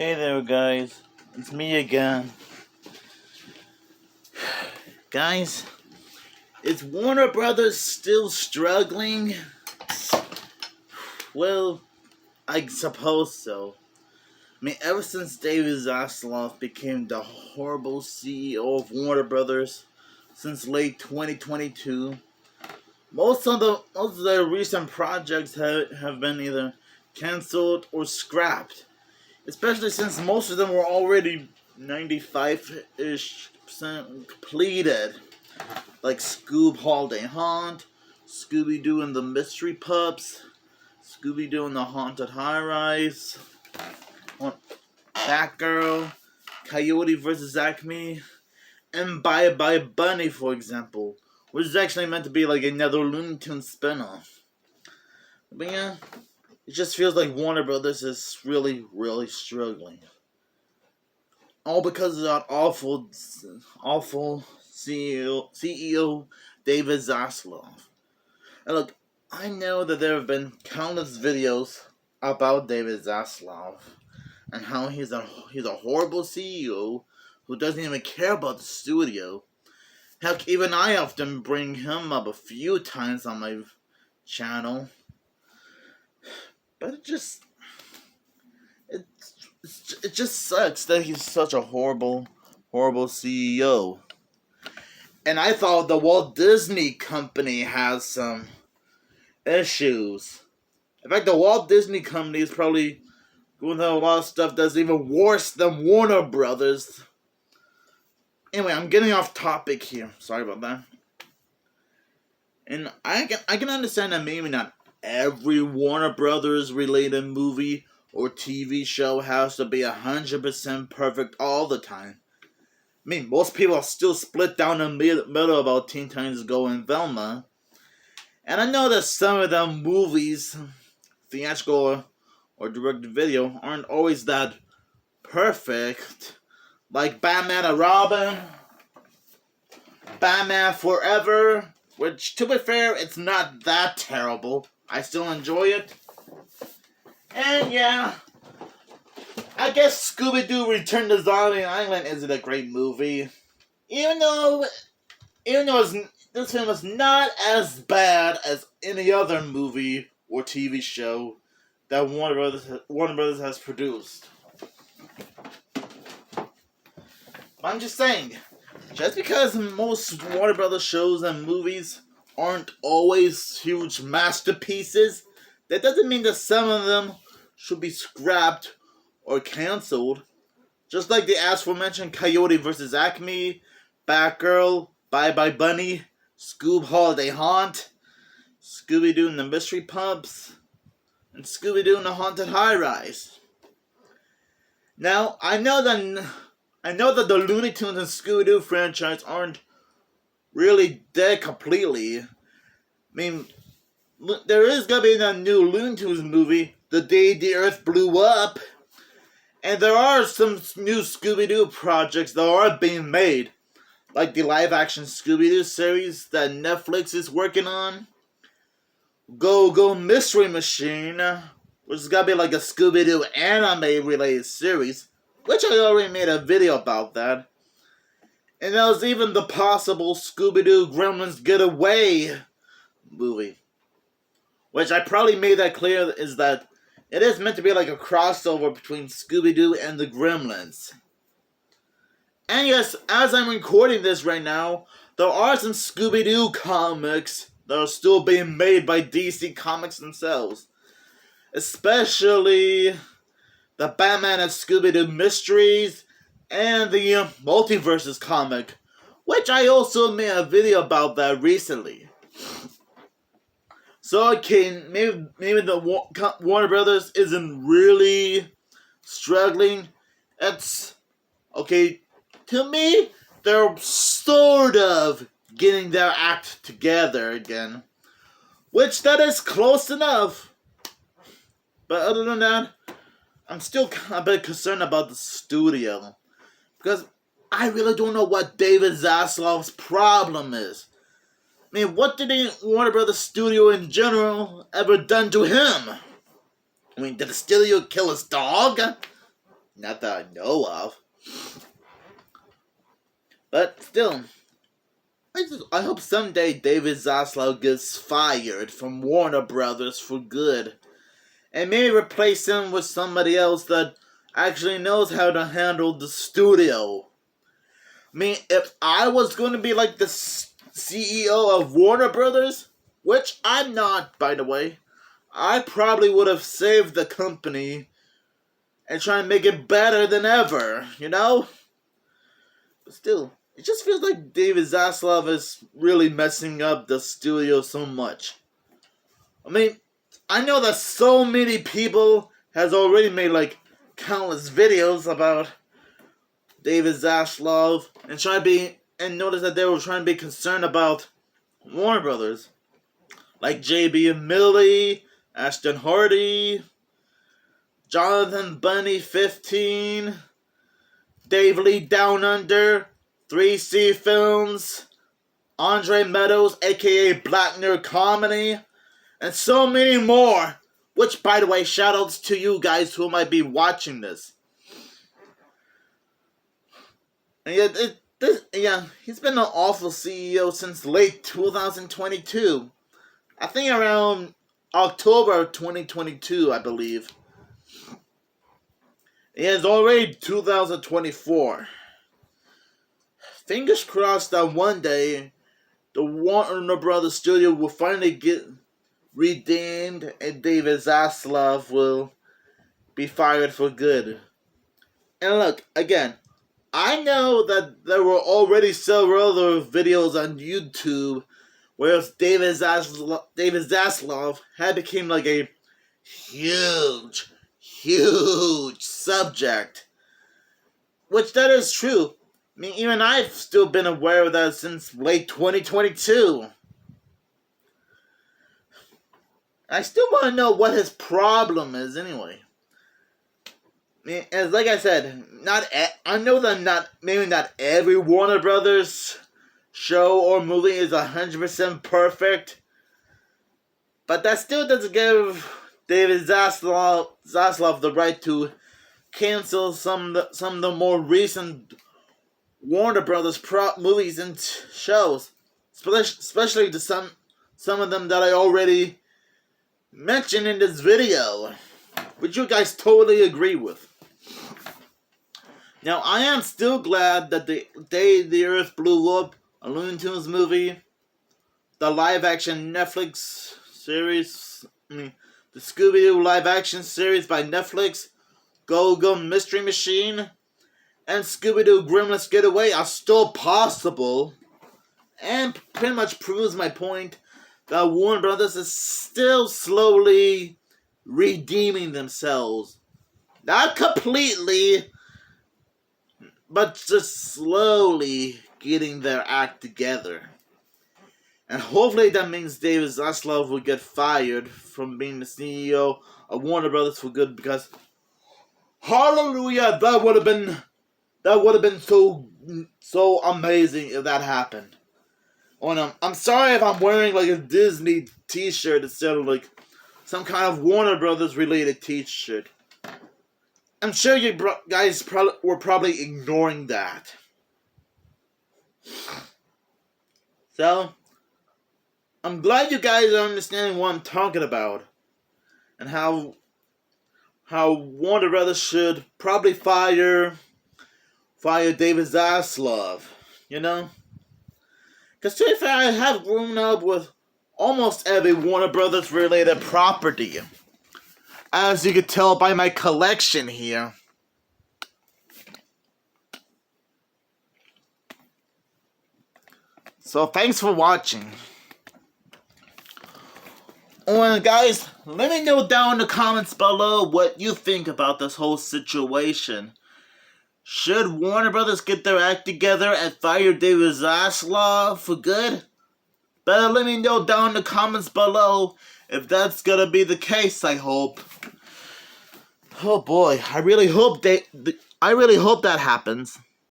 Hey there, guys. It's me again. Guys, is Warner Brothers still struggling? Well, I suppose so. Ever since David Zaslav became the horrible CEO of Warner Brothers since late 2022, most of their recent projects have been either cancelled or scrapped. Especially since most of them were already 95-ish% completed. Like Scoob Holiday Haunt, Scooby-Doo and the Mystery Pups, Scooby-Doo and the Haunted High Rise, Batgirl, Coyote vs. Acme, and Bye Bye Bunny, for example, which is actually meant to be like another Looney Tunes spinoff. But yeah, it just feels like Warner Brothers is really, really struggling. All because of that awful CEO David Zaslav. And look, I know that there have been countless videos about David Zaslav and how he's a horrible CEO who doesn't even care about the studio. Heck, even I often bring him up a few times on my channel. But it just sucks that he's such a horrible CEO. And I thought the Walt Disney Company has some issues. In fact, the Walt Disney Company is probably going through a lot of stuff that's even worse than Warner Brothers. Anyway, I'm getting off topic here. Sorry about that. And I can understand that maybe not every Warner Brothers related movie or TV show has to be 100% perfect all the time. Most people are still split down the middle about Teen Titans Go and Velma. And I know that some of them movies, theatrical or direct video, aren't always that perfect. Like Batman and Robin, Batman Forever, which, to be fair, it's not that terrible. I still enjoy it. And yeah, I guess Scooby-Doo Return to Zombie Island isn't a great movie. Even though this film is not as bad as any other movie or TV show that Warner Brothers has produced. I'm just saying, just because most Warner Brothers shows and movies aren't always huge masterpieces, that doesn't mean that some of them should be scrapped or cancelled. Just like the aforementioned Coyote vs. Acme, Batgirl, Bye Bye Bunny, Scoob Holiday Haunt, Scooby-Doo and the Mystery Pups, and Scooby-Doo and the Haunted High Rise. Now, I know that the Looney Tunes and Scooby-Doo franchise aren't really dead completely. There is gonna be a new Looney Tunes movie, The Day the Earth Blew Up. And there are some new Scooby-Doo projects that are being made. Like the live-action Scooby-Doo series that Netflix is working on. Go Go Mystery Machine, which is gonna be like a Scooby-Doo anime-related series. Which I already made a video about that. And there was even the possible Scooby-Doo Gremlins Get Away movie. Which I probably made that clear is that it is meant to be like a crossover between Scooby-Doo and the Gremlins. And yes, as I'm recording this right now, there are some Scooby-Doo comics that are still being made by DC Comics themselves. Especially the Batman and Scooby-Doo Mysteries and the Multiverses comic, which I also made a video about that recently. So okay, maybe the Warner Brothers isn't really struggling. It's okay. To me, they're sort of getting their act together again, which that is close enough. But other than that, I'm still a bit concerned about the studio because I really don't know what David Zaslav's problem is. What did the Warner Brothers studio in general ever done to him? Did the studio kill his dog? Not that I know of. But still, I hope someday David Zaslav gets fired from Warner Brothers for good. And maybe replace him with somebody else that actually knows how to handle the studio. I mean, if I was going to be like the CEO of Warner Brothers, which I'm not, by the way, I probably would have saved the company and try and make it better than ever, you know? But still, it just feels like David Zaslav is really messing up the studio so much. I mean, I know that so many people has already made like countless videos about David Zaslav and notice that they were trying to be concerned about Warner Brothers. Like JB and Millie, Ashton Hardy, Jonathan Bunny 15, Dave Lee Down Under, 3C Films, Andre Meadows aka Black Nerd Comedy, and so many more. Which, by the way, shoutouts to you guys who might be watching this. And he's been an awful CEO since late 2022. I think around October 2022, I believe. It is already 2024. Fingers crossed that one day the Warner Brothers studio will finally get redeemed and David Zaslav will be fired for good. And look, again, I know that there were already several other videos on YouTube where David Zaslav had become like a huge subject. Which that is true. I mean, even I've still been aware of that since late 2022. I still want to know what his problem is anyway. I mean, as like I said, I know that maybe not every Warner Brothers show or movie is 100% perfect, but that still doesn't give David Zaslav the right to cancel some of the more recent Warner Brothers movies and shows, especially to some of them that I already mentioned in this video, which you guys totally agree with. Now, I am still glad that the Day the Earth Blew Up, a Looney Tunes movie, the live-action Netflix series, the Scooby-Doo live-action series by Netflix, Go Go Mystery Machine, and Scooby-Doo Gremlins Get Away are still possible, and pretty much proves my point that Warner Brothers is still slowly redeeming themselves. Not completely, but just slowly getting their act together. And hopefully that means David Zaslav will get fired from being the CEO of Warner Brothers for good, because hallelujah, that would have been so amazing if that happened. I'm sorry if I'm wearing like a Disney t-shirt instead of like some kind of Warner Brothers related t-shirt. I'm sure you guys were probably ignoring that. So, I'm glad you guys are understanding what I'm talking about. And how Warner Brothers should probably fire David Zaslav, you know? Because to be fair, I have grown up with almost every Warner Brothers related property. As you can tell by my collection here. So thanks for watching. And guys, let me know down in the comments below what you think about this whole situation. Should Warner Brothers get their act together and fire David Zaslav for good? Better let me know down in the comments below if that's gonna be the case, I hope. Oh boy, I really hope that happens.